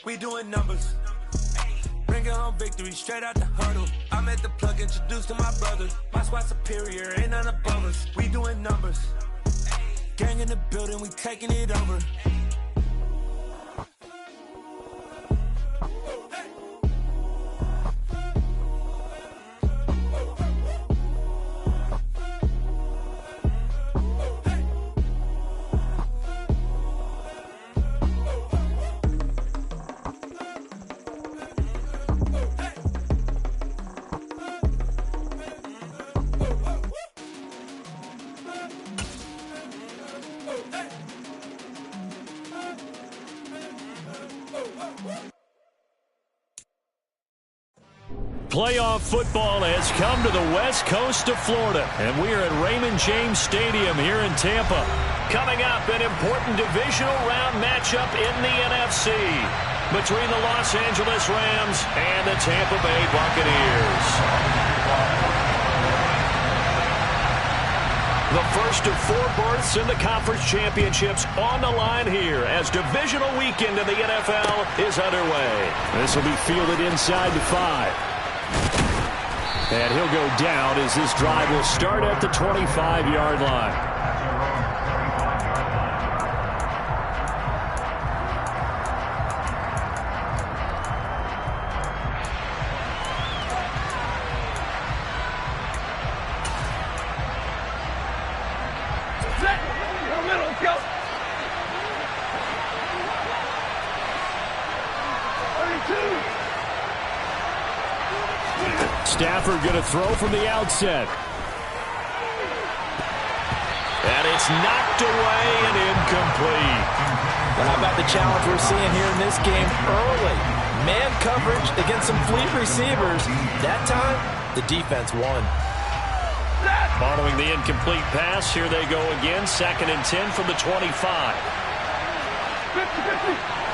We doing numbers. Bringing home victory straight out the huddle. I'm at the plug, introduced to my brothers. My squad superior, ain't none above us. We doing numbers. Gang in the building, we taking it over. Playoff football has come to the west coast of Florida, and we are at Raymond James Stadium here in Tampa. Coming up, an important divisional round matchup in the NFC between the Los Angeles Rams and the Tampa Bay Buccaneers. The first of 4 berths in the conference championships on the line here as divisional weekend in the NFL is underway. This will be fielded inside the 5. And he'll go down as this drive will start at the 25-yard line. Stafford going to throw from the outset. And it's knocked away and incomplete. Well, how about the challenge we're seeing here in this game early? Man coverage against some fleet receivers. That time, the defense won. Following the incomplete pass, here they go again. 2nd and 10 from the 25. 50-50.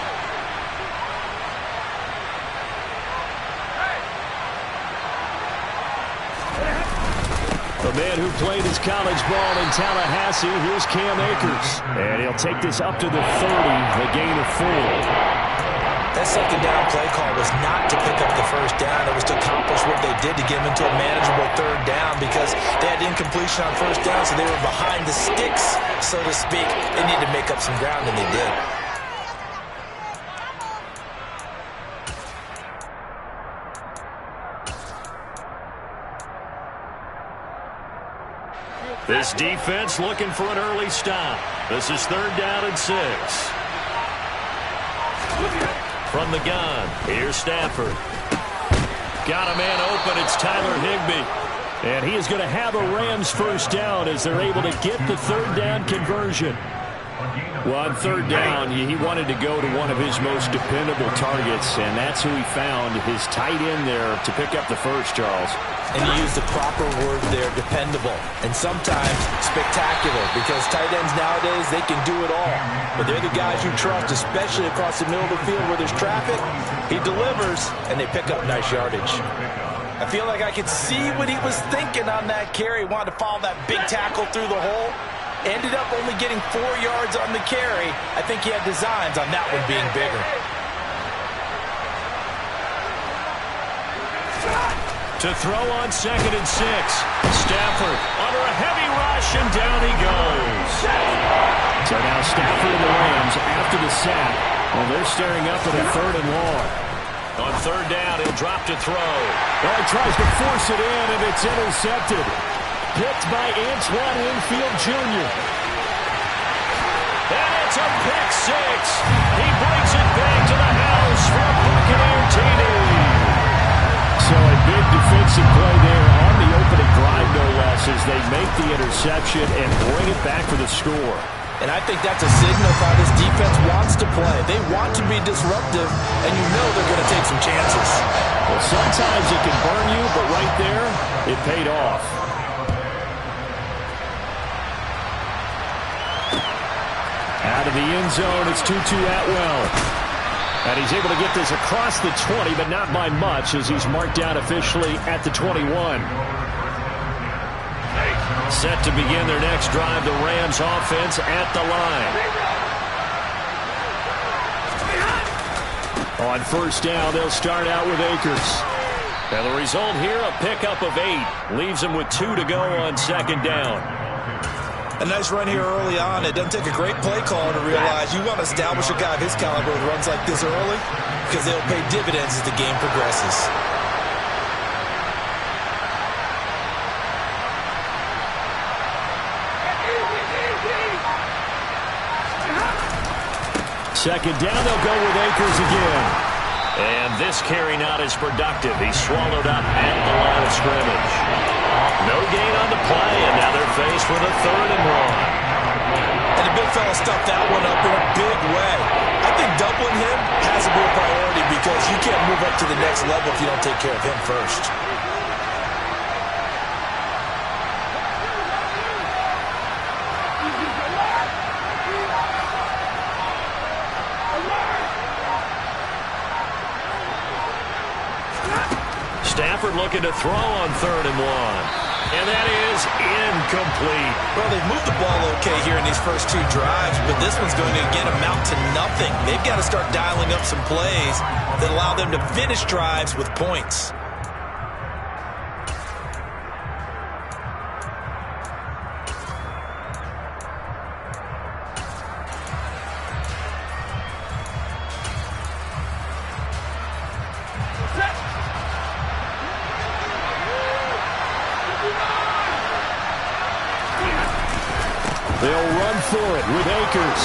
The man who played his college ball in Tallahassee, here's Cam Akers. And he'll take this up to the 30, a gain of 4. That second down play call was not to pick up the first down. It was to accomplish what they did to get them into a manageable 3rd down because they had incompletion on first down, so they were behind the sticks, so to speak. They needed to make up some ground, and they did. This defense looking for an early stop. This is 3rd down and 6. From the gun, here's Stafford. Got a man open, it's Tyler Higbee. And he is going to have a Rams first down as they're able to get the 3rd down conversion. Well, on 3rd down, he wanted to go to one of his most dependable targets, and that's who he found, his tight end there to pick up the first, Charles. And you use the proper word there, dependable, and sometimes spectacular, because tight ends nowadays, they can do it all. But they're the guys you trust, especially across the middle of the field where there's traffic. He delivers, and they pick up nice yardage. I feel like I could see what he was thinking on that carry. He wanted to follow that big tackle through the hole. Ended up only getting 4 yards on the carry. I think he had designs on that one being bigger. To throw on 2nd and 6. Stafford under a heavy rush, and down he goes. So now Stafford and the Rams after the sack. Well, they're staring up at a 3rd and long. On 3rd down, he'll drop to throw. Well, he tries to force it in, and it's intercepted. Picked by Antoine Winfield Jr. And it's a pick 6. He brings it back to the house for a Buccaneer TD. So a big defensive play there on the opening drive, no less, as they make the interception and bring it back for the score. And I think that's a signal of how this defense wants to play. They want to be disruptive, and you know they're going to take some chances. Well, sometimes it can burn you, but right there, it paid off. Out of the end zone, it's Tutu Atwell. And he's able to get this across the 20, but not by much, as he's marked down officially at the 21. Set to begin their next drive, the Rams offense at the line. On first down, they'll start out with Akers. And the result here, a pickup of 8. Leaves them with 2 to go on second down. A nice run here early on. It doesn't take a great play call to realize you want to establish a guy of his caliber with runs like this early because they'll pay dividends as the game progresses. Second down, they'll go with Akers again. And this carry not as productive. He's swallowed up at the line of scrimmage. No gain on the play, and now they're faced with a 3rd and 1. And the big fella stuffed that one up in a big way. I think doubling him has to be a priority because you can't move up to the next level if you don't take care of him first. Stafford looking to throw on 3rd and 1. And that is incomplete. Well, they've moved the ball okay here in these first 2 drives, but this one's going to, again, amount to nothing. They've got to start dialing up some plays that allow them to finish drives with points. They'll run for it with Akers.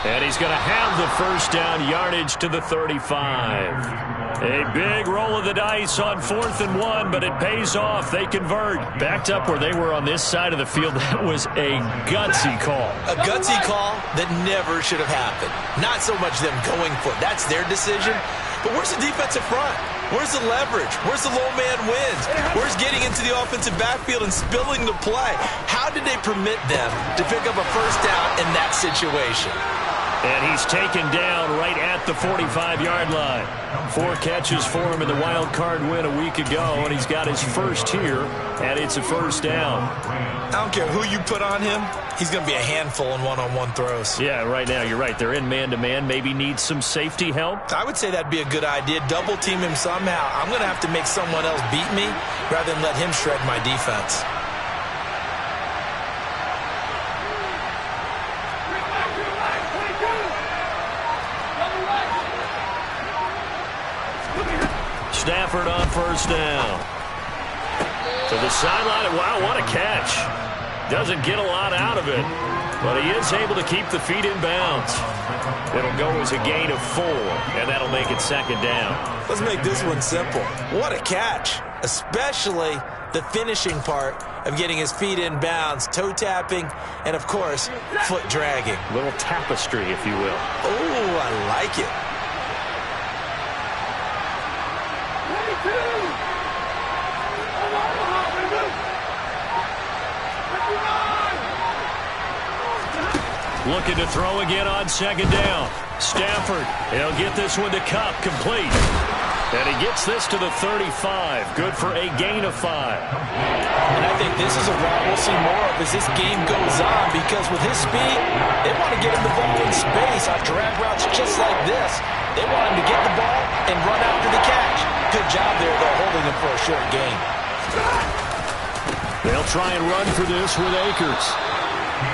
And he's going to have the first down yardage to the 35. A big roll of the dice on 4th and 1, but it pays off. They convert. Backed up where they were on this side of the field. That was a gutsy call. A gutsy call that never should have happened. Not so much them going for it. That's their decision. But where's the defensive front? Where's the leverage? Where's the low man wins? Where's getting into the offensive backfield and spilling the play? How did they permit them to pick up a first down in that situation? And he's taken down right at the 45-yard line. 4 catches for him in the wild card win a week ago, and he's got his first here, and it's a first down. I don't care who you put on him. He's going to be a handful in one-on-one throws. Yeah, right now, you're right. They're in man-to-man. Maybe needs some safety help. I would say that'd be a good idea. Double team him somehow. I'm going to have to make someone else beat me rather than let him shred my defense. Stafford on first down. To the sideline. Wow, what a catch. Doesn't get a lot out of it, but he is able to keep the feet in bounds. It'll go as a gain of 4, and that'll make it second down. Let's make this one simple. What a catch, especially the finishing part of getting his feet in bounds, toe tapping, and, of course, foot dragging. Little tapestry, if you will. Oh, I like it. Looking to throw again on second down. Stafford, he'll get this one to Kupp, complete. And he gets this to the 35. Good for a gain of 5. And I think this is a route we'll see more of as this game goes on, because with his speed, they want to get him the ball in space on drag routes just like this. They want him to get the ball and run after the catch. Good job there, though, holding him for a short gain. They'll try and run for this with Akers.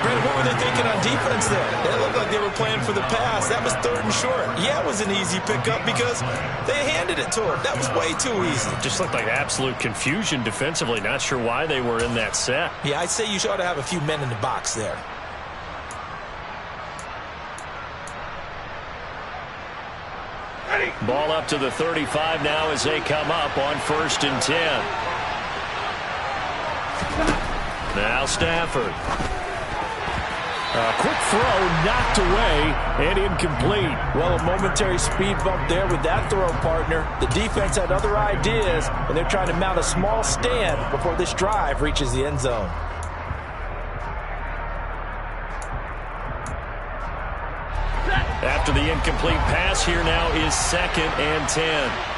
Brandon, what were they thinking on defense there? It looked like they were playing for the pass. That was 3rd and short. Yeah, it was an easy pickup because they handed it to him. That was way too easy. Just looked like absolute confusion defensively. Not sure why they were in that set. Yeah, I'd say you ought to have a few men in the box there. Ball up to the 35 now as they come up on 1st and 10. Now Stafford. A quick throw knocked away and incomplete. Well, a momentary speed bump there with that throw, partner. The defense had other ideas, and they're trying to mount a small stand before this drive reaches the end zone. After the incomplete pass, here now is 2nd and 10.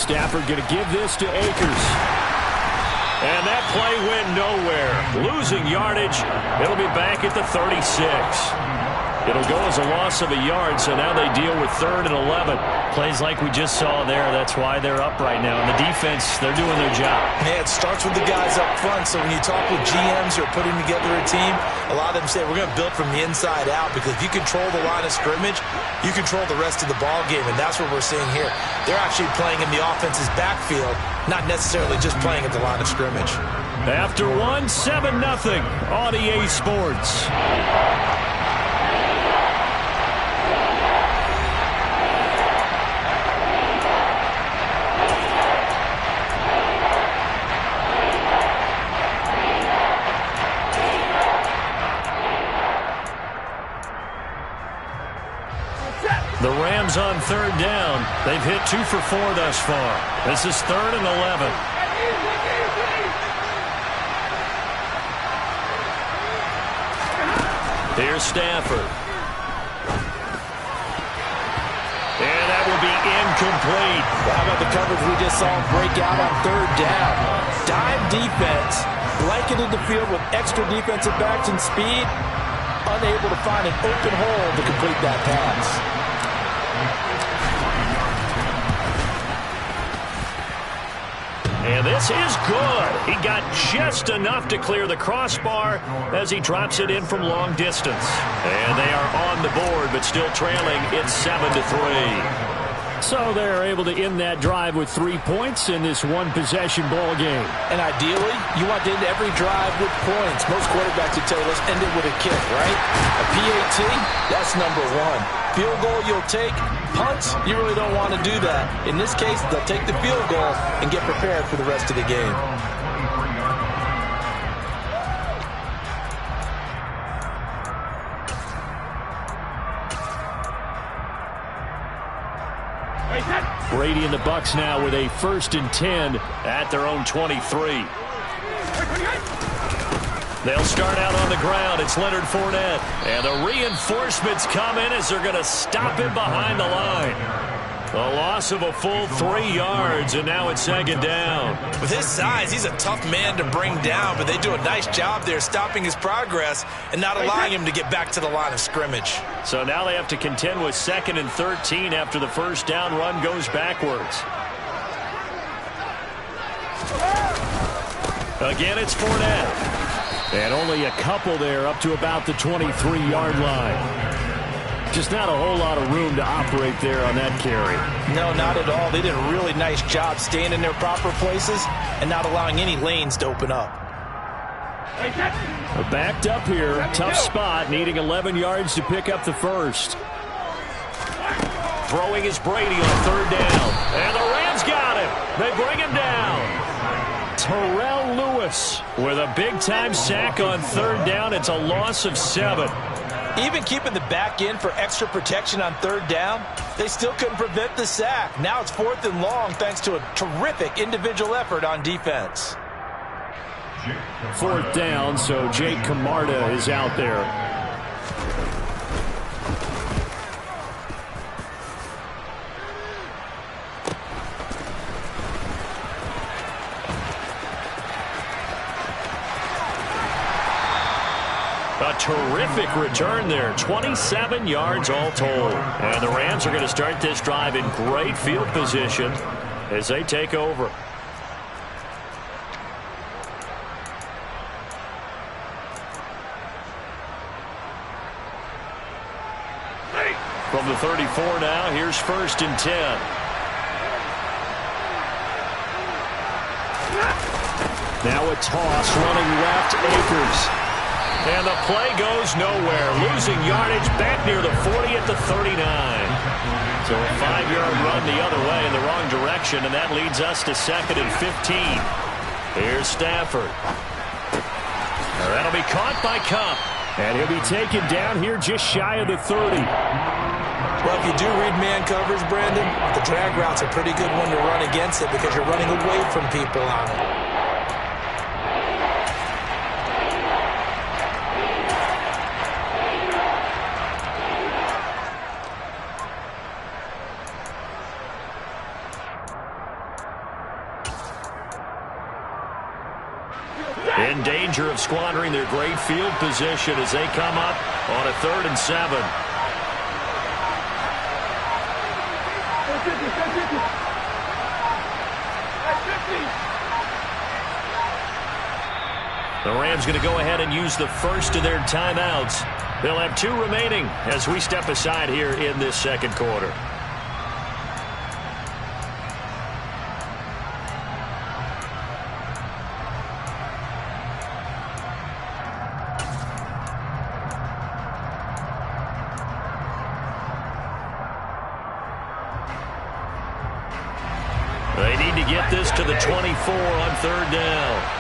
Stafford going to give this to Akers. And that play went nowhere. Losing yardage. It'll be back at the 36. It'll go as a loss of a yard, so now they deal with 3rd and 11. Plays like we just saw there, that's why they're up right now. And the defense, they're doing their job. Yeah, it starts with the guys up front, so when you talk with GMs who are putting together a team, a lot of them say, we're going to build from the inside out, because if you control the line of scrimmage, you control the rest of the ball game, and that's what we're seeing here. They're actually playing in the offense's backfield, not necessarily just playing at the line of scrimmage. After 1, 7-0 on EA Sports. The Rams on 3rd down. They've hit 2 for 4 thus far. This is 3rd and 11. Here's Stafford. And that will be incomplete. How about the coverage we just saw break out on 3rd down? Dime defense, blanketed the field with extra defensive backs and speed, unable to find an open hole to complete that pass. And this is good. He got just enough to clear the crossbar as he drops it in from long distance. And they are on the board, but still trailing. It's 7-3. So they're able to end that drive with 3 points in this one-possession ball game. And ideally, you want to end every drive with points. Most quarterbacks would tell you, let's end it with a kick, right? A PAT, that's number 1. Field goal you'll take. Punts, you really don't want to do that. In this case, they'll take the field goal and get prepared for the rest of the game. Brady and the Bucs now with a 1st and 10 at their own 23. They'll start out on the ground. It's Leonard Fournette. And the reinforcements come in as they're going to stop him behind the line. A loss of a full 3 yards, and now it's 2nd down. With his size, he's a tough man to bring down, but they do a nice job there stopping his progress and not allowing him to get back to the line of scrimmage. So now they have to contend with 2nd and 13 after the 1st down run goes backwards. Again, it's Fournette. And only a couple there up to about the 23-yard line. Just not a whole lot of room to operate there on that carry. No, not at all. They did a really nice job staying in their proper places and not allowing any lanes to open up. Backed up here. Tough spot, needing 11 yards to pick up the 1st. Throwing is Brady on 3rd down. And the Rams got him. They bring him down. Terrell Lewis with a big-time sack on 3rd down. It's a loss of 7. Even keeping the back end for extra protection on 3rd down, they still couldn't prevent the sack. Now it's 4th and long thanks to a terrific individual effort on defense. 4th down, so Jake Camarda is out there. A terrific return there. 27 yards all told. And the Rams are going to start this drive in great field position as they take over. From the 34 now, here's 1st and 10. Now a toss running left, Akers. And the play goes nowhere. Losing yardage back near the 40 at the 39. So a 5-yard run the other way in the wrong direction, and that leads us to 2nd and 15. Here's Stafford. That'll be caught by Kupp. And he'll be taken down here just shy of the 30. Well, if you do read man coverage, Brandon, the drag route's a pretty good one to run against it because you're running away from people on it. in danger of squandering their great field position as they come up on a 3rd and 7. The Rams going to go ahead and use the first of their timeouts. They'll have 2 remaining as we step aside here in this second quarter. They need to get this to the 24 on 3rd down.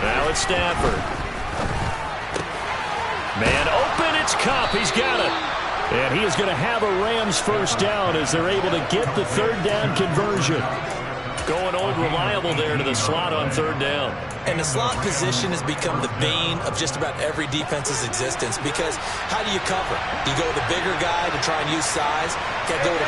Now it's Stafford. Man open, it's Kupp. He's got it. And he is going to have a Rams first down as they're able to get the 3rd down conversion. Going old reliable there to the slot on 3rd down. And the slot position has become the bane of just about every defense's existence because how do you cover? Do you go with the bigger guy to try and use size? Can't go with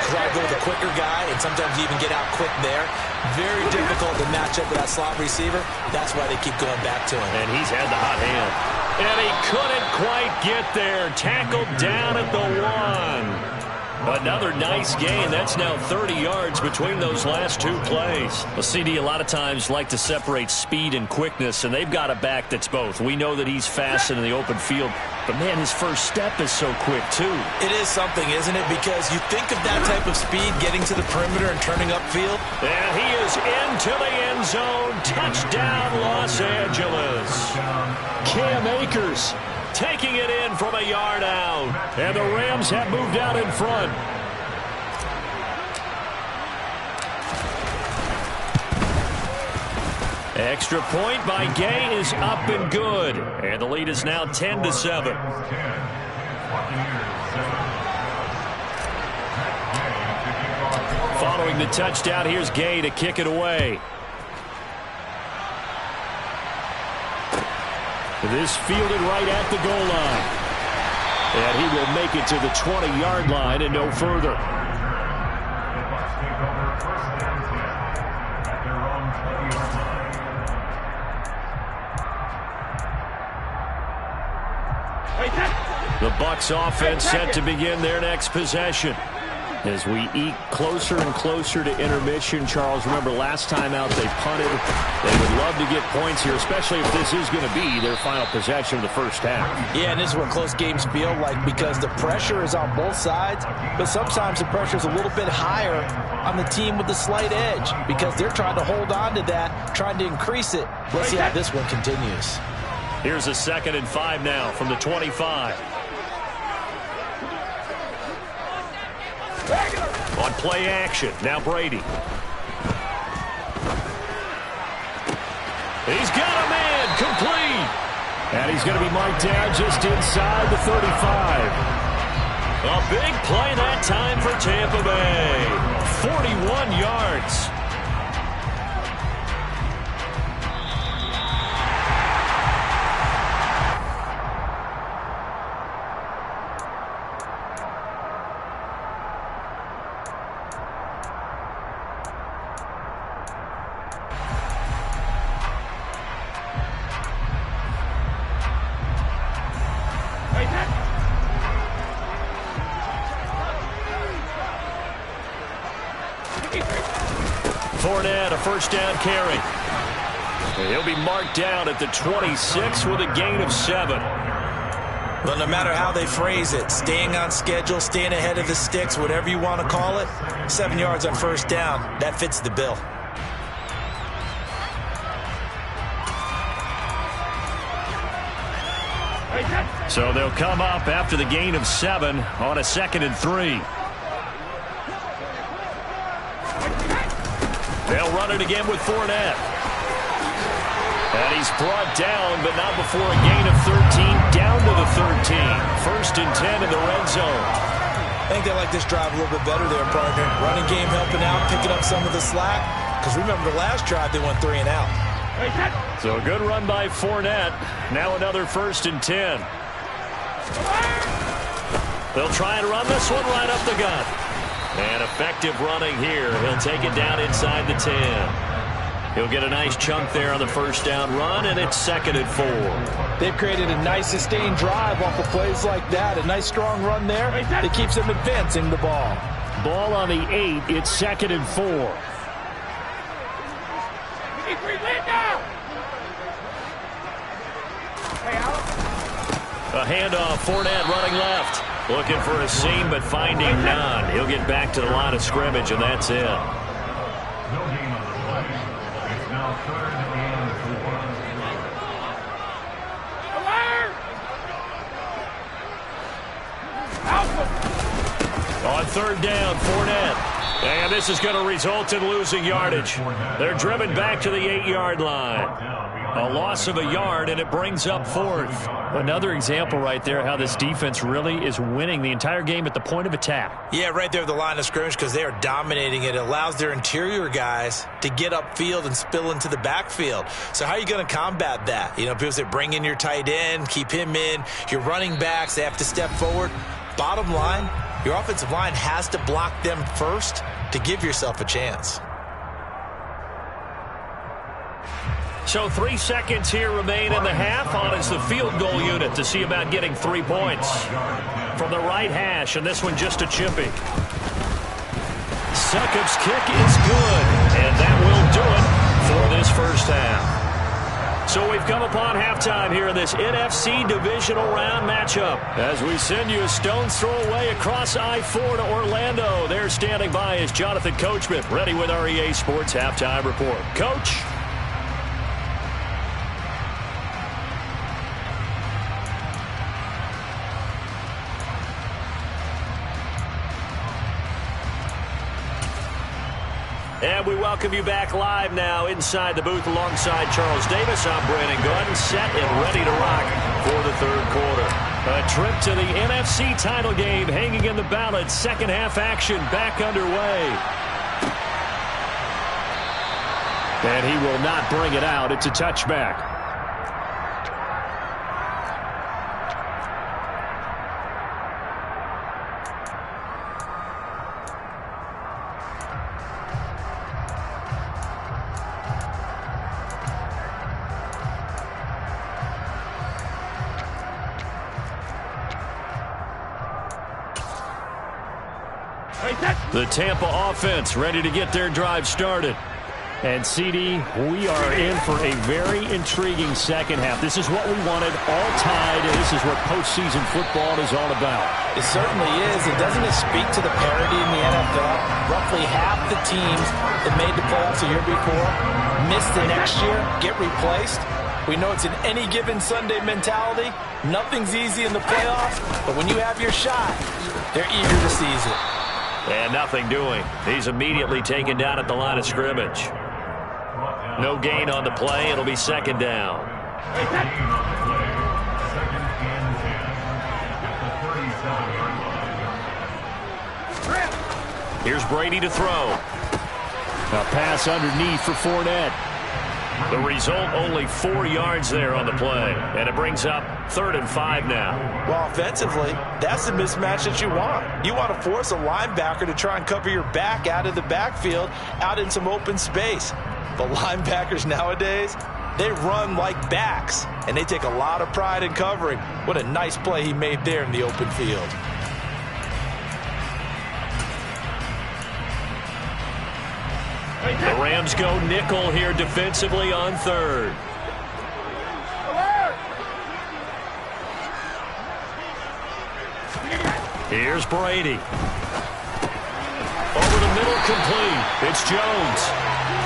the quicker guy, and sometimes you even get out quick there. Very difficult to match up with that slot receiver. That's why they keep going back to him. And he's had the hot hand. And he couldn't quite get there. Tackled down at the 1. Another nice gain. That's now 30 yards between those last 2 plays. Well, CD a lot of times like to separate speed and quickness, and they've got a back that's both. We know that he's fast in the open field, but, man, his first step is so quick, too. It is something, isn't it? Because you think of that type of speed getting to the perimeter and turning upfield. And he is into the end zone. Touchdown, Los Angeles. Cam Akers taking it in from a yard out. And the Rams have moved out in front. Extra point by Gay is up and good. And the lead is now 10-7. Following the touchdown, here's Gay to kick it away. This fielded right at the goal line. And he will make it to the 20-yard line and no further. The Bucs offense set to begin their next possession. As we eke closer and closer to intermission, Charles, remember last time out they punted. They would love to get points here, especially if this is going to be their final possession of the first half. Yeah, and this is what close games feel like because the pressure is on both sides, but sometimes the pressure is a little bit higher on the team with the slight edge because they're trying to hold on to that, trying to increase it. Let's see how this one continues. Here's a 2nd and 5 now from the 25. On play action, now Brady. He's got a man, complete. And he's going to be marked down just inside the 35. A big play that time for Tampa Bay. 41 yards. Fournette, a first down carry. And he'll be marked down at the 26 with a gain of 7. Well, no matter how they phrase it, staying on schedule, staying ahead of the sticks, whatever you want to call it, 7 yards on first down, that fits the bill. So they'll come up after the gain of 7 on a 2nd and 3. They'll run it again with Fournette. And he's brought down, but not before a gain of 13, down to the 13. 1st and 10 in the red zone. I think they like this drive a little bit better there, partner. Running game helping out, picking up some of the slack. because remember the last drive they went 3 and out. So a good run by Fournette. Now another 1st and 10. They'll try and run this one right up the gut. And effective running here. He'll take it down inside the 10. He'll get a nice chunk there on the 1st down run, and it's 2nd and 4. They've created a nice sustained drive off of plays like that. A nice strong run there that keeps them advancing the ball. Ball on the 8. It's 2nd and 4. A handoff. Fournette running left. Looking for a seam, but finding none. He'll get back to the line of scrimmage, and that's it. No gain on the play. It's now 3rd and 4. On 3rd down, Fournette. And this is going to result in losing yardage. They're driven back to the 8-yard line. A loss of a yard, and it brings up 4th. Another example right there how this defense really is winning the entire game at the point of attack. Yeah, right there at the line of scrimmage because they are dominating it. It allows their interior guys to get upfield and spill into the backfield. So how are you going to combat that? You know, people say bring in your tight end, keep him in. Your running backs, they have to step forward. Bottom line, your offensive line has to block them first to give yourself a chance. So 3 seconds here remain in the half. On is the field goal unit to see about getting 3 points. From the right hash, and this one just a chippy. Succop's kick is good, and that will do it for this 1st half. So we've come upon halftime here in this NFC divisional round matchup. As we send you a stone's throw away across I-4 to Orlando. There standing by is Jonathan Coachman, ready with our EA Sports Halftime Report. Coach? And we welcome you back live now inside the booth alongside Charles Davis. I'm Brandon Gaudin, set and ready to rock for the 3rd quarter. A trip to the NFC title game hanging in the balance. 2nd half action back underway. And he will not bring it out. It's a touchback. The Tampa offense ready to get their drive started. And, CD, we are in for a very intriguing 2nd half. This is what we wanted, all tied, and this is what postseason football is all about. It certainly is. And doesn't it speak to the parity in the NFL? Roughly half the teams that made the playoffs the year before miss the next year, get replaced. We know it's an any given Sunday mentality. Nothing's easy in the playoffs, but when you have your shot, they're eager to seize it. And nothing doing. He's immediately taken down at the line of scrimmage. No gain on the play. It'll be 2nd down. Here's Brady to throw. A pass underneath for Fournette. The result, only 4 yards there on the play. And it brings up 3rd and 5 now. Well, offensively, that's the mismatch that you want. You want to force a linebacker to try and cover your back out of the backfield, out in some open space. But linebackers nowadays, they run like backs, and they take a lot of pride in covering. What a nice play he made there in the open field. The Rams go nickel here defensively on 3rd. Here's Brady. Over the middle, complete. It's Jones.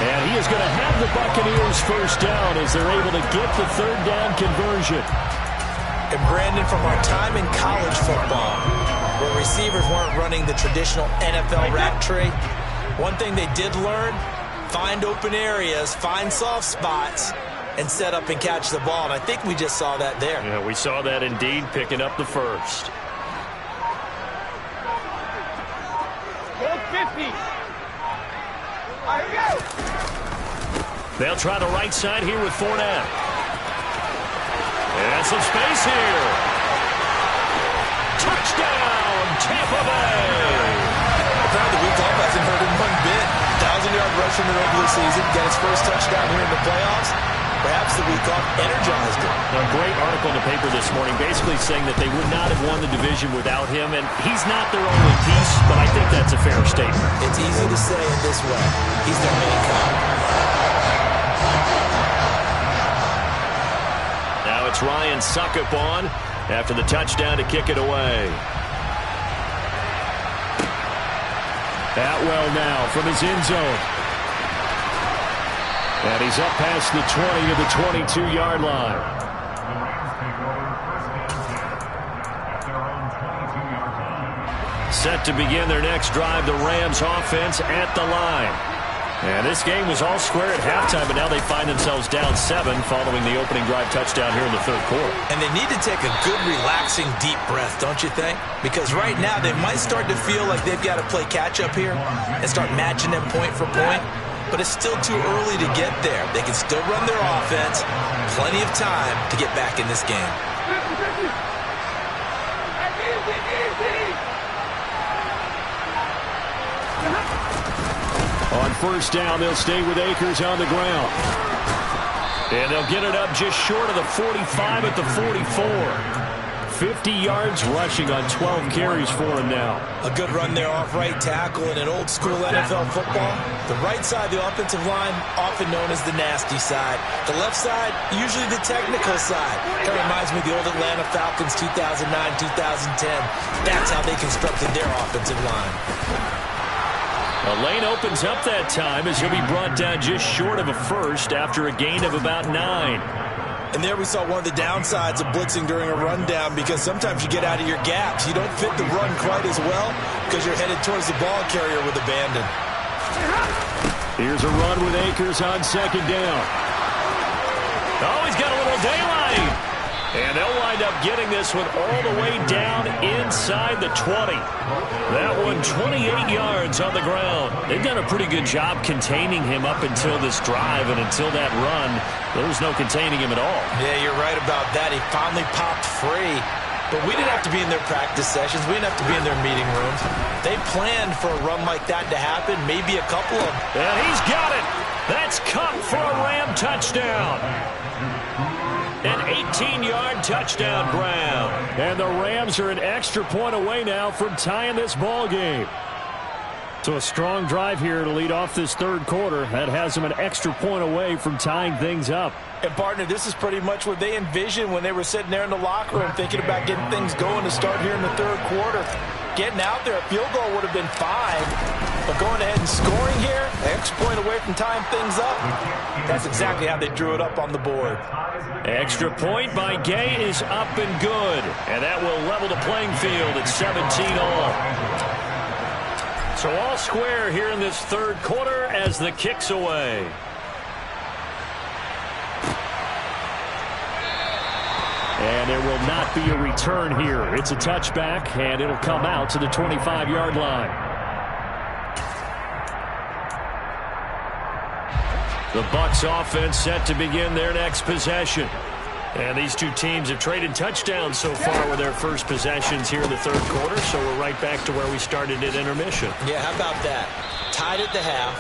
And he is going to have the Buccaneers 1st down as they're able to get the 3rd down conversion. And Brandon, from our time in college football, where receivers weren't running the traditional NFL route tree, one thing they did learn, find open areas, find soft spots, and set up and catch the ball. And I think we just saw that there. Yeah, we saw that indeed, picking up the 1st. 50. They'll try the right side here with Fournette. And some space here. Touchdown, Tampa Bay. Apparently the week off hasn't hurt him one bit. 1,000-yard rush in the regular season. Get his first touchdown here in the playoffs. Perhaps the week off energized him. A great article in the paper this morning basically saying that they would not have won the division without him, and he's not their only piece, but I think that's a fair statement. It's easy to say in this way. He's their main cog. Now it's Ryan Suckup on after the touchdown to kick it away. Atwell now from his end zone. And he's up past the 20 to the 22-yard line. The Rams take over first and 10 at their own 22-yard line. Set to begin their next drive, the Rams offense at the line. And this game was all square at halftime, but now they find themselves down 7 following the opening drive touchdown here in the third quarter. And they need to take a good, relaxing, deep breath, don't you think? Because right now they might start to feel like they've got to play catch-up here and start matching them point for point. But it's still too early to get there. They can still run their offense. Plenty of time to get back in this game. On first down, they'll stay with Akers on the ground. And they'll get it up just short of the 45 at the 44. 50 yards rushing on 12 carries for him now. A good run there off right tackle in an old-school NFL football. The right side, the offensive line, often known as the nasty side. The left side, usually the technical side. That reminds me of the old Atlanta Falcons 2009-2010. That's how they constructed their offensive line. A lane opens up that time as he'll be brought down just short of a first after a gain of about 9. And there we saw one of the downsides of blitzing during a rundown, because sometimes you get out of your gaps. You don't fit the run quite as well because you're headed towards the ball carrier with abandon. Here's a run with Akers on second down. Oh, he's got a little daylight. And they'll wind up getting this one all the way down inside the 20. That one 28 yards on the ground. They've done a pretty good job containing him up until this drive, and until that run, there was no containing him at all. Yeah, you're right about that. He finally popped free. But we didn't have to be in their practice sessions. We didn't have to be in their meeting rooms. They planned for a run like that to happen, maybe a couple of them. And he's got it. That's caught for a Ram touchdown. An 18-yard touchdown grab. And the Rams are an extra point away now from tying this ball game. So a strong drive here to lead off this third quarter. That has them an extra point away from tying things up. And, partner, this is pretty much what they envisioned when they were sitting there in the locker room thinking about getting things going to start here in the third quarter. Getting out there, a field goal would have been fine. But going ahead and scoring here, an extra point away from tying things up, that's exactly how they drew it up on the board. Extra point by Gay is up and good. And that will level the playing field at 17 all. So all square here in this third quarter as the kick's away. And there will not be a return here. It's a touchback, and it'll come out to the 25-yard line. The Bucs offense set to begin their next possession. And these two teams have traded touchdowns so far with their first possessions here in the third quarter, so we're right back to where we started at intermission. Yeah, how about that? Tied at the half,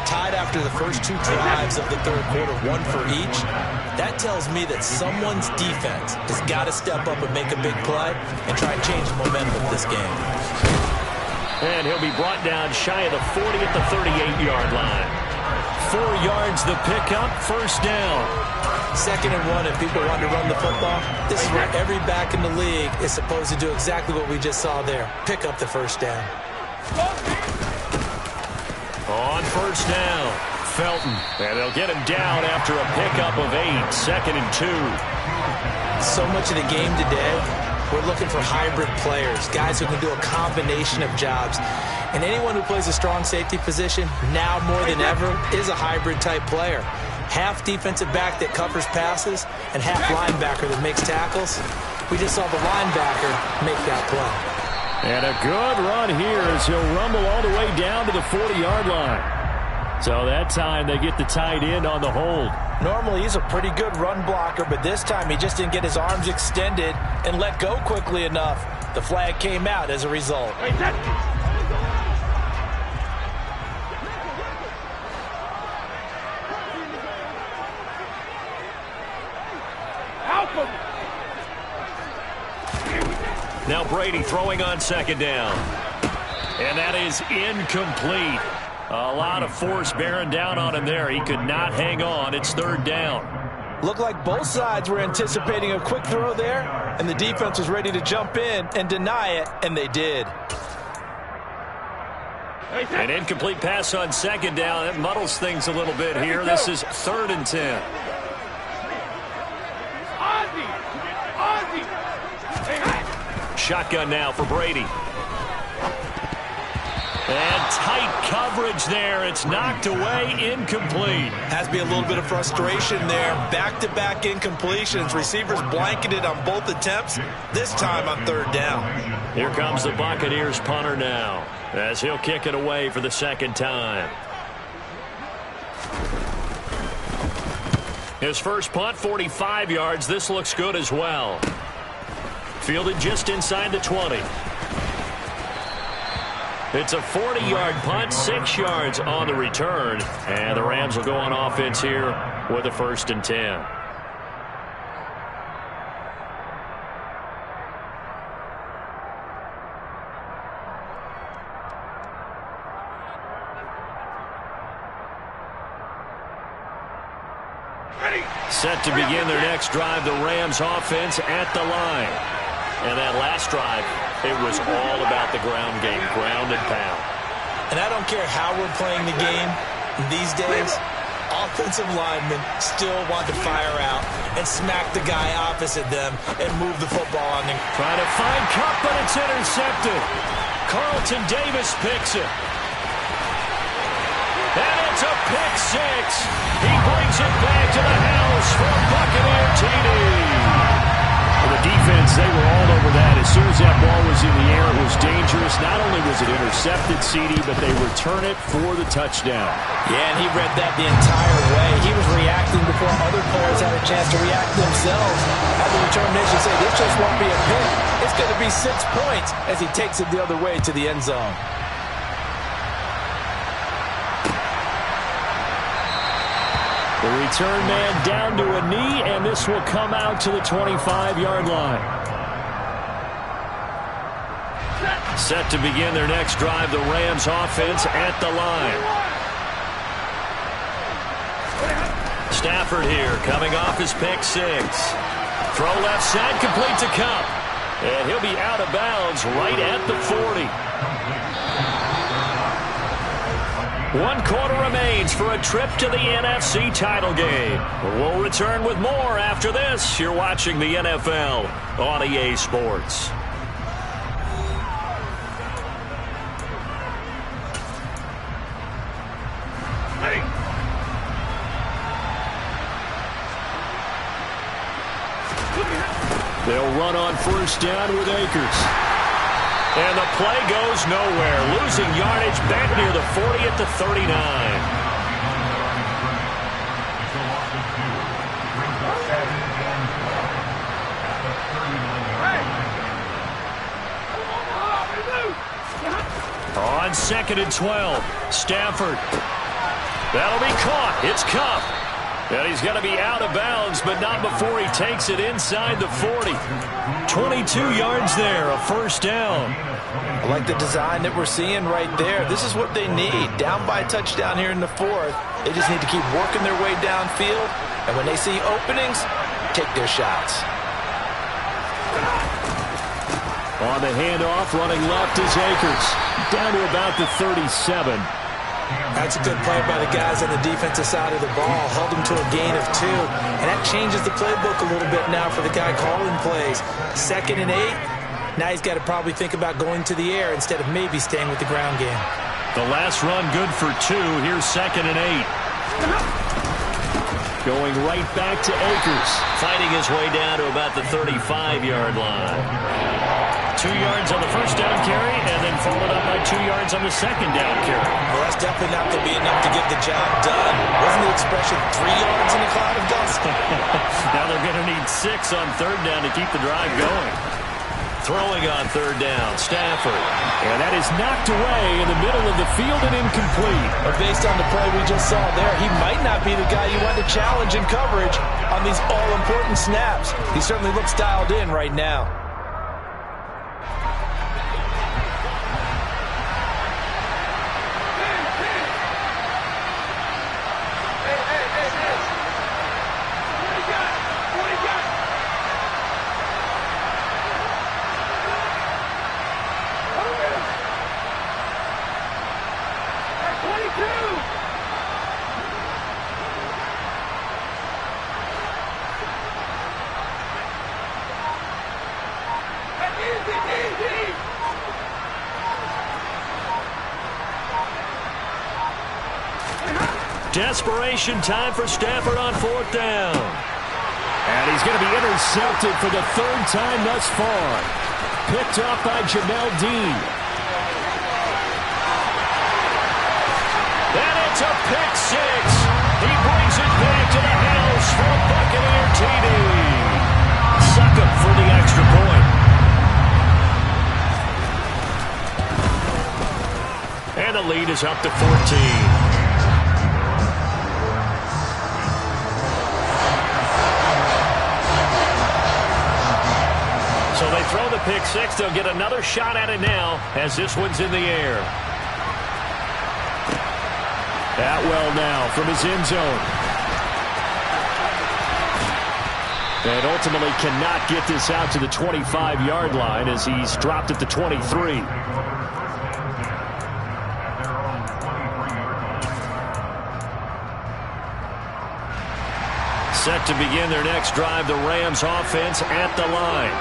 tied after the first two drives of the third quarter, one for each. That tells me that someone's defense has got to step up and make a big play and try and change the momentum of this game. And he'll be brought down shy of the 40 at the 38-yard line. 4 yards the pickup, first down. 2nd and 1, and people want to run the football. This is where every back in the league is supposed to do exactly what we just saw there. Pick up the first down. On first down, Felton. And they'll get him down after a pickup of 8, 2nd and 2. So much of the game today, we're looking for hybrid players, guys who can do a combination of jobs. And anyone who plays a strong safety position, now more than ever, is a hybrid-type player. Half defensive back that covers passes and half linebacker that makes tackles. We just saw the linebacker make that play. And a good run here as he'll rumble all the way down to the 40-yard line. So that time they get the tight end on the hold. Normally he's a pretty good run blocker, but this time he just didn't get his arms extended and let go quickly enough. The flag came out as a result. Now Brady throwing on second down. And that is incomplete. A lot of force bearing down on him there. He could not hang on. It's third down. Looked like both sides were anticipating a quick throw there, and the defense was ready to jump in and deny it, and they did. An incomplete pass on second down. It muddles things a little bit here. This is 3rd and 10. Shotgun now for Brady. And tight coverage there. It's knocked away, incomplete. Has to be a little bit of frustration there. Back-to-back incompletions. Receivers blanketed on both attempts, this time on 3rd down. Here comes the Buccaneers punter now, as he'll kick it away for the second time. His first punt, 45 yards. This looks good as well. Fielded just inside the 20. It's a 40-yard punt, 6 yards on the return. And the Rams will go on offense here with a 1st and 10. Set to begin their next drive, the Rams offense at the line. And that last drive, it was all about the ground game, ground and pound. And I don't care how we're playing the game these days, offensive linemen still want to fire out and smack the guy opposite them and move the football on them. Trying to find Kupp, but it's intercepted. Carlton Davis picks it. And it's a pick six. He brings it back to the house for a Buccaneer TD. The defense, they were all over that. As soon as that ball was in the air, it was dangerous. Not only was it intercepted, CD, but they return it for the touchdown. Yeah, and he read that the entire way. He was reacting before other players had a chance to react themselves. Had the determination to say, this just won't be a pick. It's going to be 6 points as he takes it the other way to the end zone. The return man down to a knee, and this will come out to the 25-yard line. Set to begin their next drive, the Rams offense at the line. Stafford here, coming off his pick six. Throw left side, complete to Kupp. And he'll be out of bounds right at the 40. 1 quarter remains for a trip to the NFC title game. We'll return with more after this. You're watching the NFL on EA Sports. They'll run on first down with Akers. And the play goes nowhere. Losing yardage back near the 40 at the 39. On 2nd and 12, Stafford. That'll be caught. It's Kupp. And he's going to be out of bounds, but not before he takes it inside the 40. 22 yards there, a first down. I like the design that we're seeing right there. This is what they need. Down by a touchdown here in the 4th. They just need to keep working their way downfield. And when they see openings, take their shots. On the handoff, running left is Akers. Down to about the 37. That's a good play by the guys on the defensive side of the ball. Held them to a gain of 2. And that changes the playbook a little bit now for the guy calling plays. 2nd and 8. Now he's got to probably think about going to the air instead of maybe staying with the ground game. The last run good for 2. Here's 2nd and 8. Going right back to Akers. Fighting his way down to about the 35-yard line. 2 2 yards on the first down carry, and then followed up by 2 yards on the second down carry. Well, that's definitely not going to be enough to get the job done. Wasn't the expression 3 yards in a cloud of dust? Now they're going to need 6 on third down to keep the drive going. Throwing on third down, Stafford. And that is knocked away in the middle of the field and incomplete. But based on the play we just saw there, he might not be the guy you want to challenge in coverage on these all-important snaps. He certainly looks dialed in right now. Desperation time for Stafford on fourth down. And he's going to be intercepted for the third time thus far. Picked up by Jamel Dean. And it's a pick six. He brings it back to the house for a Buccaneer TD. Suck him for the extra point. And the lead is up to 14. So they throw the pick six. They'll get another shot at it now as this one's in the air. Atwell now from his end zone. And ultimately cannot get this out to the 25-yard line as he's dropped at the 23. Set to begin their next drive, the Rams offense at the line.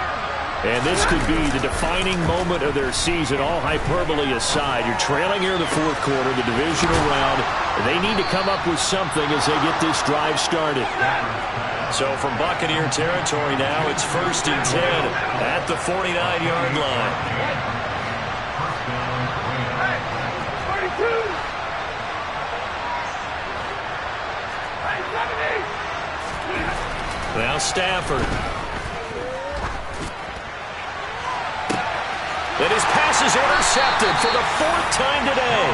And this could be the defining moment of their season, all hyperbole aside. You're trailing here in the fourth quarter, the divisional round. They need to come up with something as they get this drive started. So from Buccaneer territory now, it's 1st and 10 at the 49-yard line. Now Stafford. And his pass is intercepted for the 4th time today.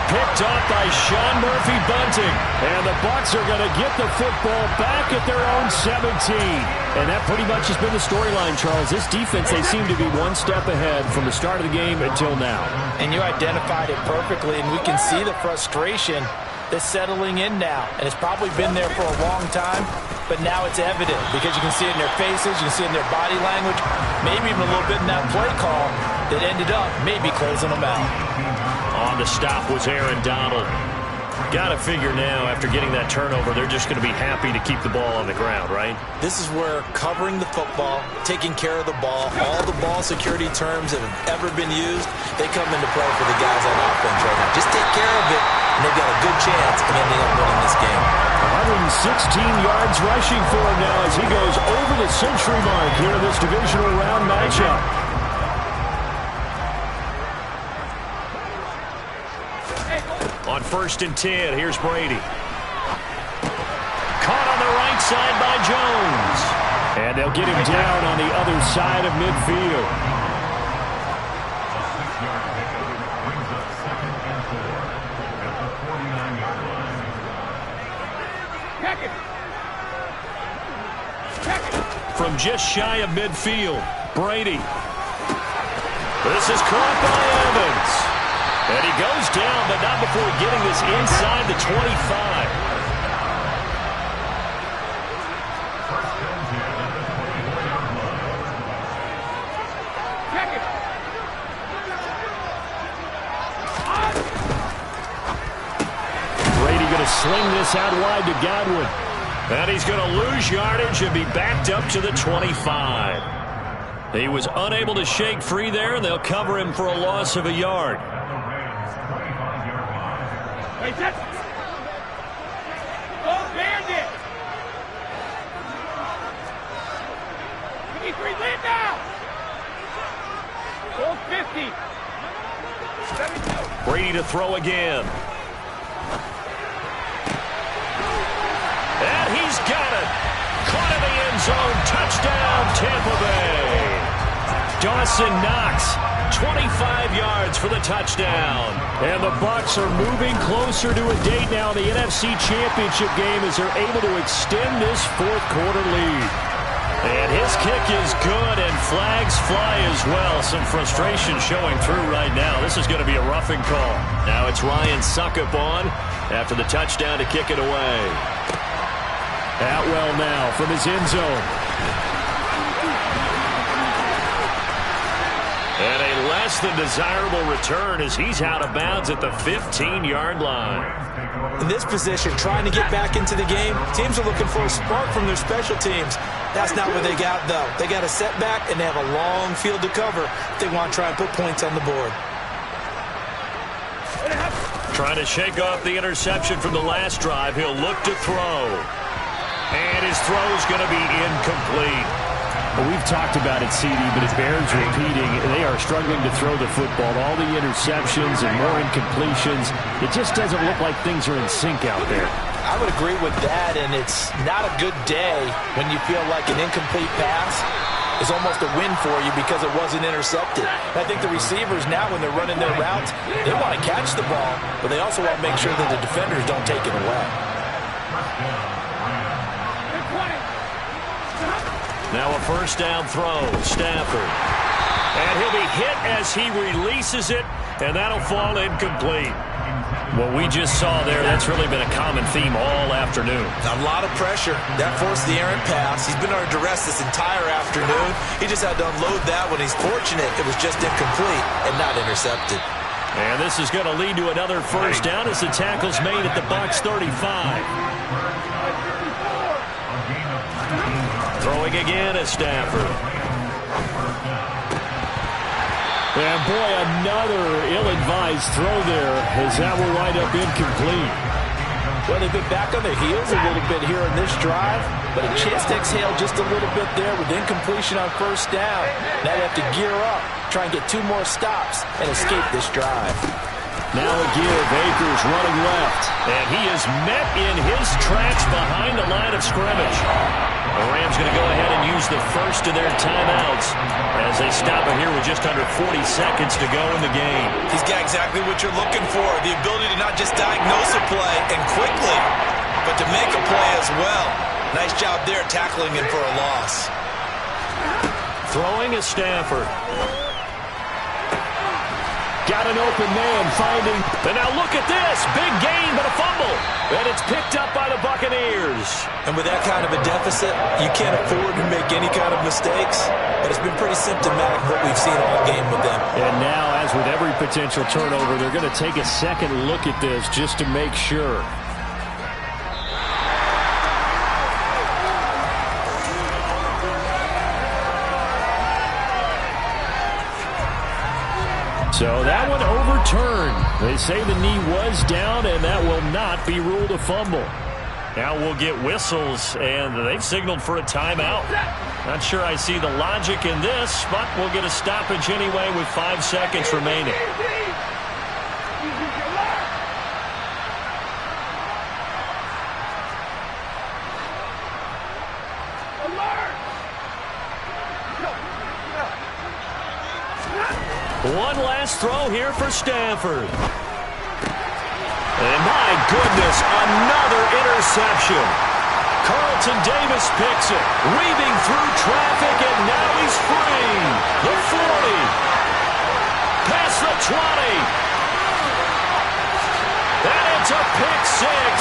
Picked off by Sean Murphy-Bunting. And the Bucs are going to get the football back at their own 17. And that pretty much has been the storyline, Charles. This defense, they seem to be one step ahead from the start of the game until now. And you identified it perfectly, and we can see the frustration that's settling in now. And it's probably been there for a long time, but now it's evident because you can see it in their faces, you can see it in their body language, maybe even a little bit in that play call that ended up maybe closing them out. On the stop was Aaron Donald. Got to figure now, after getting that turnover, they're just going to be happy to keep the ball on the ground, right? This is where covering the football, taking care of the ball, all the ball security terms that have ever been used, they come into play for the guys on offense right now. Just take care of it, and they've got a good chance of ending up winning this game. 116 yards rushing for him now as he goes over the century mark here in this divisional round matchup. On 1st and 10, here's Brady. Caught on the right side by Jones. And they'll get him down on the other side of midfield. From just shy of midfield, Brady. This is caught by Evans. And he goes down, but not before getting this inside the 25. Brady going to sling this out wide to Godwin. And he's going to lose yardage and be backed up to the 25. He was unable to shake free there, and they'll cover him for a loss of a yard. Brady to throw again. And he's got it. Caught in the end zone. Touchdown, Tampa Bay. Dawson Knox, 25 yards for the touchdown. And the Bucs are moving closer to a date now in the NFC Championship game as they're able to extend this fourth-quarter lead. And his kick is good, and flags fly as well. Some frustration showing through right now. This is going to be a roughing call. Now it's Ryan Succop on after the touchdown to kick it away. Atwell now from his end zone. And a less than desirable return as he's out of bounds at the 15-yard line. In this position, trying to get back into the game, teams are looking for a spark from their special teams. That's not what they got, though. They got a setback, and they have a long field to cover if they want to try and put points on the board. Trying to shake off the interception from the last drive. He'll look to throw. And his throw's going to be incomplete. Well, we've talked about it, CD, but it bears repeating. They are struggling to throw the football. All the interceptions and more incompletions. It just doesn't look like things are in sync out there. I would agree with that, and it's not a good day when you feel like an incomplete pass is almost a win for you because it wasn't intercepted. I think the receivers now, when they're running their routes, they want to catch the ball, but they also want to make sure that the defenders don't take it away. Now a first down throw, Stafford. And he'll be hit as he releases it, and that'll fall incomplete. What we just saw there, that's really been a common theme all afternoon. A lot of pressure. That forced the errant pass. He's been under duress this entire afternoon. He just had to unload that when he's fortunate. It was just incomplete and not intercepted. And this is going to lead to another first down as the tackle's made at the Bucs 35. Throwing again is Stafford. And boy, another ill-advised throw there as that will wind up incomplete. Well, they've been back on their heels a little bit here in this drive, but a chance to exhale just a little bit there with incompletion on first down. Now they have to gear up, try and get 2 more stops, and escape this drive. Now a give, Akers running left. And he is met in his tracks behind the line of scrimmage. The Rams going to go ahead and use the first of their timeouts as they stop it here with just under 40 seconds to go in the game. He's got exactly what you're looking for, the ability to not just diagnose a play and quickly, but to make a play as well. Nice job there tackling him for a loss. Throwing is Stafford. Got an open man finding. And now look at this. Big gain, but a fumble. And it's picked up by the Buccaneers. And with that kind of a deficit, you can't afford to make any kind of mistakes. But it's been pretty symptomatic of what we've seen all game with them. And now, as with every potential turnover, they're going to take a second look at this just to make sure. So that one overturned. They say the knee was down, and that will not be ruled a fumble. Now we'll get whistles, and they've signaled for a timeout. Not sure I see the logic in this, but we'll get a stoppage anyway with 5 seconds remaining. One last throw here for Stafford. And my goodness, another interception. Carlton Davis picks it, weaving through traffic, and now he's free. The 40, past the 20. And it's a pick six.